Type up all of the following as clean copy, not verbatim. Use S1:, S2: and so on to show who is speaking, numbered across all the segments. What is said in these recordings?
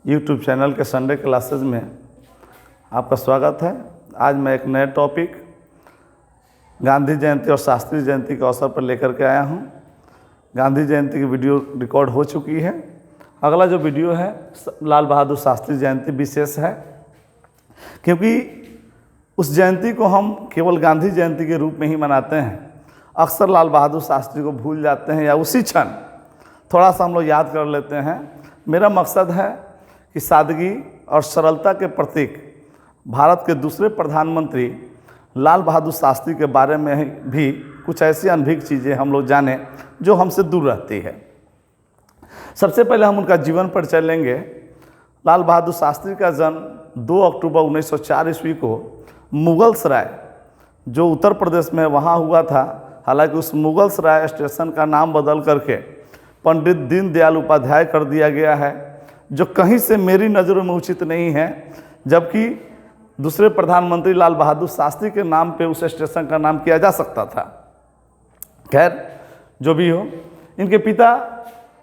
S1: YouTube channel के Sunday classes में आपका स्वागत है। आज मैं एक नए टॉपिक गांधी जयंती और शास्त्री जयंती के अवसर पर लेकर के आया हूं। गांधी जयंती की वीडियो रिकॉर्ड हो चुकी है। अगला जो वीडियो है लाल बहादुर शास्त्री जयंती विशेष है, क्योंकि उस जयंती को हम केवल गांधी जयंती के रूप में ही मनाते हैं। अक्सर लाल बहादुर शास्त्री को भूल जाते हैं या उसी क्षण थोड़ा सा हम लोग याद कर लेते हैं। मेरा मकसद है कि सादगी और सरलता के प्रतीक भारत के दूसरे प्रधानमंत्री लाल बहादुर शास्त्री के बारे में भी कुछ ऐसी अनभिज्ञ चीज़ें हम लोग जानें जो हमसे दूर रहती है। सबसे पहले हम उनका जीवन पर चलेंगे। लाल बहादुर शास्त्री का जन्म 2 अक्टूबर 1904 ईस्वी को मुगल सराय, जो उत्तर प्रदेश में वहाँ हुआ था। हालांकि उस मुगल सराय स्टेशन का नाम बदल करके पंडित दीनदयाल उपाध्याय कर दिया गया है, जो कहीं से मेरी नज़रों में उचित नहीं है, जबकि दूसरे प्रधानमंत्री लाल बहादुर शास्त्री के नाम पे उस स्टेशन का नाम किया जा सकता था। खैर, जो भी हो, इनके पिता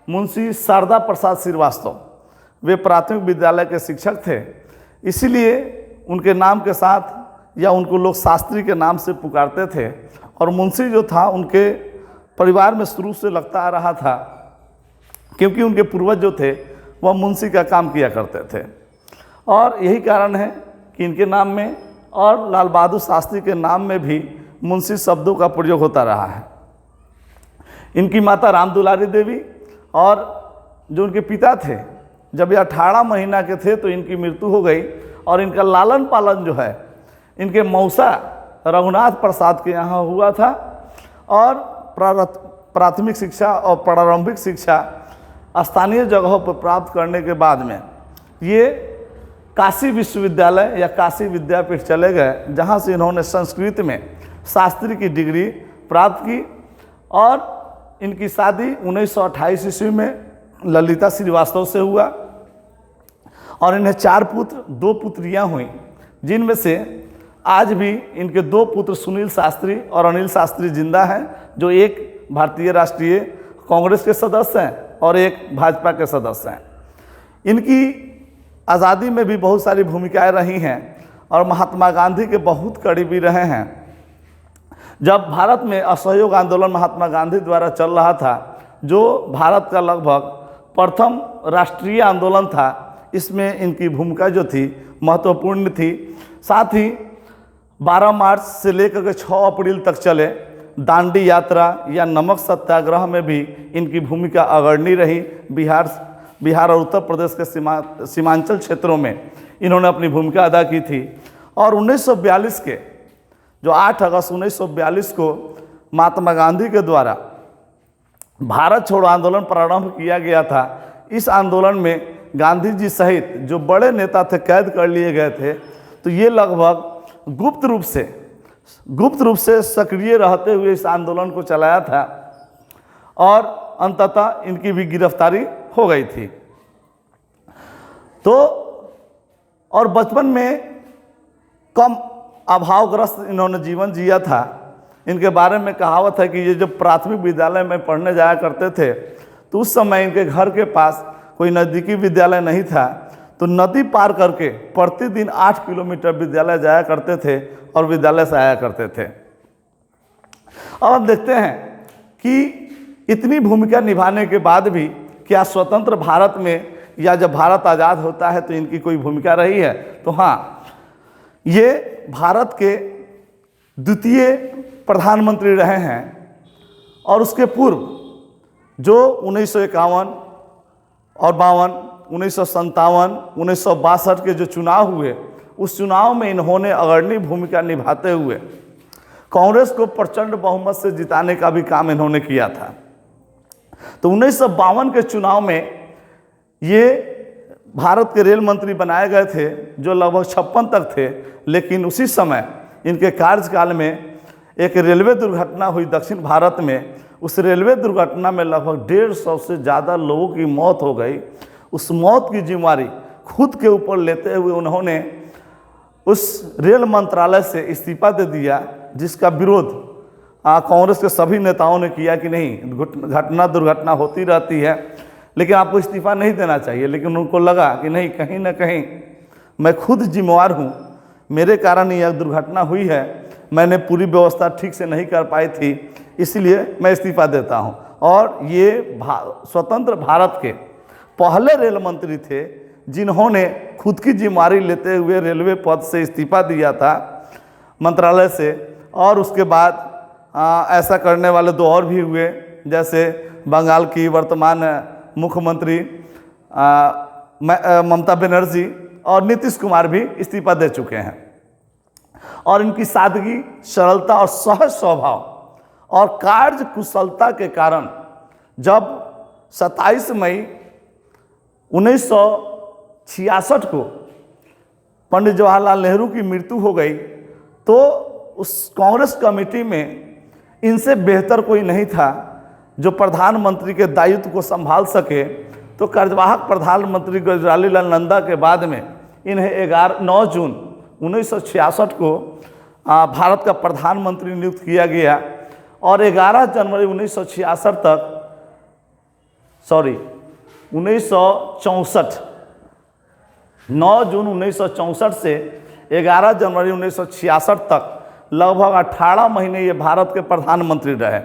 S1: मुंशी शारदा प्रसाद श्रीवास्तव वे प्राथमिक विद्यालय के शिक्षक थे, इसीलिए उनके नाम के साथ या उनको लोग शास्त्री के नाम से पुकारते थे। और मुंशी जो था उनके परिवार में शुरू से लगता आ रहा था, क्योंकि उनके पूर्वज जो थे वह मुंशी का काम किया करते थे। और यही कारण है कि इनके नाम में और लाल बहादुर शास्त्री के नाम में भी मुंशी शब्दों का प्रयोग होता रहा है। इनकी माता रामदुलारी देवी और जो उनके पिता थे, जब ये 18 महीना के थे तो इनकी मृत्यु हो गई। और इनका लालन पालन जो है इनके मौसा रघुनाथ प्रसाद के यहाँ हुआ था। और प्राथमिक शिक्षा और प्रारंभिक शिक्षा स्थानीय जगहों पर प्राप्त करने के बाद में ये काशी विश्वविद्यालय या काशी विद्यापीठ चले गए, जहाँ से इन्होंने संस्कृत में शास्त्री की डिग्री प्राप्त की। और इनकी शादी 1928 ईस्वी में ललिता श्रीवास्तव से हुआ और इन्हें 4 पुत्र 2 पुत्रियां हुई, जिनमें से आज भी इनके 2 पुत्र सुनील शास्त्री और अनिल शास्त्री जिंदा हैं, जो एक भारतीय राष्ट्रीय कांग्रेस के सदस्य हैं और एक भाजपा के सदस्य हैं। इनकी आज़ादी में भी बहुत सारी भूमिकाएं रही हैं और महात्मा गांधी के बहुत करीबी रहे हैं। जब भारत में असहयोग आंदोलन महात्मा गांधी द्वारा चल रहा था, जो भारत का लगभग प्रथम राष्ट्रीय आंदोलन था, इसमें इनकी भूमिका जो थी महत्वपूर्ण थी। साथ ही 12 मार्च से लेकर के 6 अप्रैल तक चले दांडी यात्रा या नमक सत्याग्रह में भी इनकी भूमिका अग्रणी रही। बिहार और उत्तर प्रदेश के सीमांचल क्षेत्रों में इन्होंने अपनी भूमिका अदा की थी। और 1942 के जो 8 अगस्त 1942 को महात्मा गांधी के द्वारा भारत छोड़ो आंदोलन प्रारंभ किया गया था। इस आंदोलन में गांधी जी सहित जो बड़े नेता थे कैद कर लिए गए थे। तो ये लगभग गुप्त रूप से सक्रिय रहते हुए इस आंदोलन को चलाया था और अंततः इनकी भी गिरफ्तारी हो गई थी। तो और बचपन में कम अभावग्रस्त इन्होंने जीवन जिया था। इनके बारे में कहावत है कि ये जब प्राथमिक विद्यालय में पढ़ने जाया करते थे तो उस समय इनके घर के पास कोई नज़दीकी विद्यालय नहीं था, तो नदी पार करके प्रतिदिन 8 किलोमीटर विद्यालय जाया करते थे और विद्यालय से आया करते थे। अब हम देखते हैं कि इतनी भूमिका निभाने के बाद भी क्या स्वतंत्र भारत में या जब भारत आज़ाद होता है तो इनकी कोई भूमिका रही है? तो हाँ, ये भारत के द्वितीय प्रधानमंत्री रहे हैं। और उसके पूर्व जो 1951 और 52, 1957, 1962 के जो चुनाव हुए, उस चुनाव में इन्होंने अग्रणी भूमिका निभाते हुए कांग्रेस को प्रचंड बहुमत से जिताने का भी काम इन्होंने किया था। तो 1952 के चुनाव में ये भारत के रेल मंत्री बनाए गए थे, जो लगभग 56 तक थे। लेकिन उसी समय इनके कार्यकाल में एक रेलवे दुर्घटना हुई दक्षिण भारत में। उस रेलवे दुर्घटना में लगभग 150 से ज़्यादा लोगों की मौत हो गई। उस मौत की जिम्मेवारी खुद के ऊपर लेते हुए उन्होंने उस रेल मंत्रालय से इस्तीफा दे दिया, जिसका विरोध कांग्रेस के सभी नेताओं ने किया कि नहीं, घटना दुर्घटना होती रहती है। लेकिन आपको इस्तीफ़ा नहीं देना चाहिए। लेकिन उनको लगा कि नहीं, कहीं ना कहीं मैं खुद जिम्मेवार हूँ, मेरे कारण यह दुर्घटना हुई है, मैंने पूरी व्यवस्था ठीक से नहीं कर पाई थी, इसलिए मैं इस्तीफ़ा देता हूँ। और ये स्वतंत्र भारत के पहले रेल मंत्री थे जिन्होंने खुद की जिम्मेवारी लेते हुए रेलवे पद से इस्तीफ़ा दिया था मंत्रालय से। और उसके बाद ऐसा करने वाले दो और भी हुए, जैसे बंगाल की वर्तमान मुख्यमंत्री ममता बनर्जी और नीतीश कुमार भी इस्तीफा दे चुके हैं। और इनकी सादगी, सरलता और सहज स्वभाव और कार्य कुशलता के कारण जब 27 मई 1966 को पंडित जवाहरलाल नेहरू की मृत्यु हो गई, तो उस कांग्रेस कमेटी में इनसे बेहतर कोई नहीं था जो प्रधानमंत्री के दायित्व को संभाल सके। तो कार्यवाहक प्रधानमंत्री गुजरालीलाल नंदा के बाद में इन्हें 9 जून 1966 को भारत का प्रधानमंत्री नियुक्त किया गया। और 11 जनवरी 1966 तक 1964 9 जून 1964 से 11 जनवरी 1966 तक लगभग 18 महीने ये भारत के प्रधानमंत्री रहे।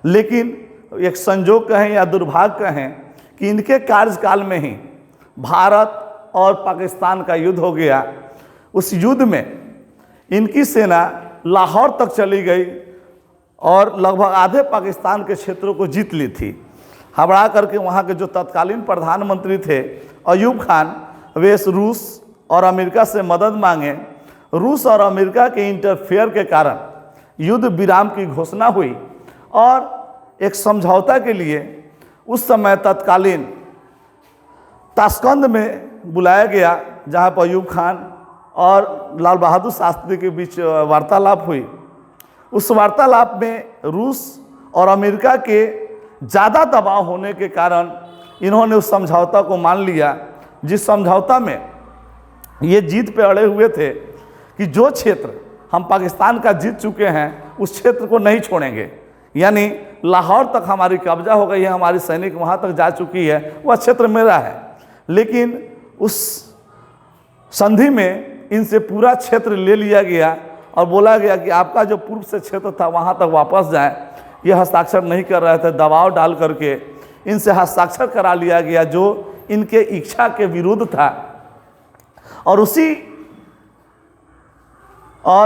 S1: लेकिन एक संजोग कहें या दुर्भाग्य कहें कि इनके कार्यकाल में ही भारत और पाकिस्तान का युद्ध हो गया। उस युद्ध में इनकी सेना लाहौर तक चली गई और लगभग आधे पाकिस्तान के क्षेत्रों को जीत ली थी। हबड़ा करके वहाँ के जो तत्कालीन प्रधानमंत्री थे अयूब खान, वे रूस और अमेरिका से मदद मांगे। रूस और अमेरिका के इंटरफेयर के कारण युद्ध विराम की घोषणा हुई और एक समझौता के लिए उस समय तत्कालीन ताशकंद में बुलाया गया, जहाँ पर अयूब खान और लाल बहादुर शास्त्री के बीच वार्तालाप हुई। उस वार्तालाप में रूस और अमेरिका के ज़्यादा दबाव होने के कारण इन्होंने उस समझौता को मान लिया, जिस समझौता में ये जीत पे अड़े हुए थे कि जो क्षेत्र हम पाकिस्तान का जीत चुके हैं उस क्षेत्र को नहीं छोड़ेंगे। यानी लाहौर तक हमारी कब्जा हो गई है, हमारी सैनिक वहाँ तक जा चुकी है, वह क्षेत्र मेरा है। लेकिन उस संधि में इनसे पूरा क्षेत्र ले लिया गया और बोला गया कि आपका जो पूर्व से क्षेत्र था वहाँ तक वापस जाएं। ये हस्ताक्षर नहीं कर रहे थे, दबाव डाल करके इनसे हस्ताक्षर करा लिया गया जो इनके इच्छा के विरुद्ध था। और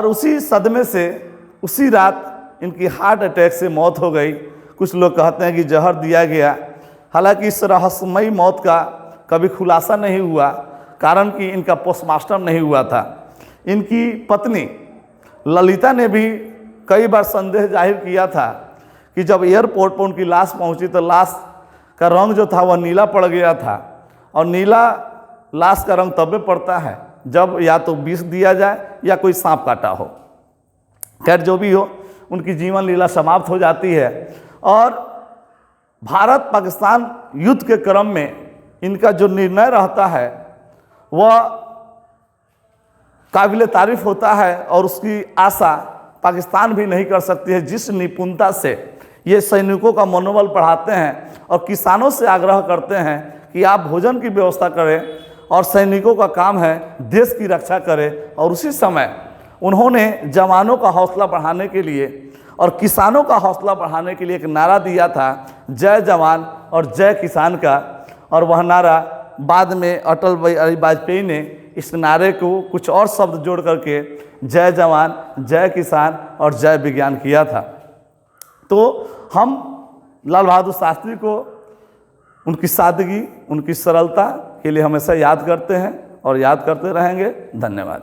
S1: उसी सदमे से उसी रात इनकी हार्ट अटैक से मौत हो गई। कुछ लोग कहते हैं कि जहर दिया गया। हालांकि इस रहस्यमयी मौत का कभी खुलासा नहीं हुआ, कारण कि इनका पोस्टमार्टम नहीं हुआ था। इनकी पत्नी ललिता ने भी कई बार संदेह जाहिर किया था कि जब एयरपोर्ट पर उनकी लाश पहुंची तो लाश का रंग जो था वह नीला पड़ गया था। और नीला लाश का रंग तब पड़ता है जब या तो विष दिया जाए या कोई सांप काटा हो। खैर जो भी हो, उनकी जीवन लीला समाप्त हो जाती है। और भारत पाकिस्तान युद्ध के क्रम में इनका जो निर्णय रहता है वह काबिल तारीफ होता है और उसकी आशा पाकिस्तान भी नहीं कर सकती है। जिस निपुणता से ये सैनिकों का मनोबल बढ़ाते हैं और किसानों से आग्रह करते हैं कि आप भोजन की व्यवस्था करें और सैनिकों का काम है देश की रक्षा करें। और उसी समय उन्होंने जवानों का हौसला बढ़ाने के लिए और किसानों का हौसला बढ़ाने के लिए एक नारा दिया था, जय जवान और जय किसान का। और वह नारा बाद में अटल बिहारी वाजपेयी ने इस नारे को कुछ और शब्द जोड़ करके जय जवान, जय किसान और जय विज्ञान किया था। तो हम लाल बहादुर शास्त्री को उनकी सादगी, उनकी सरलता के लिए हमेशा याद करते हैं और याद करते रहेंगे। धन्यवाद।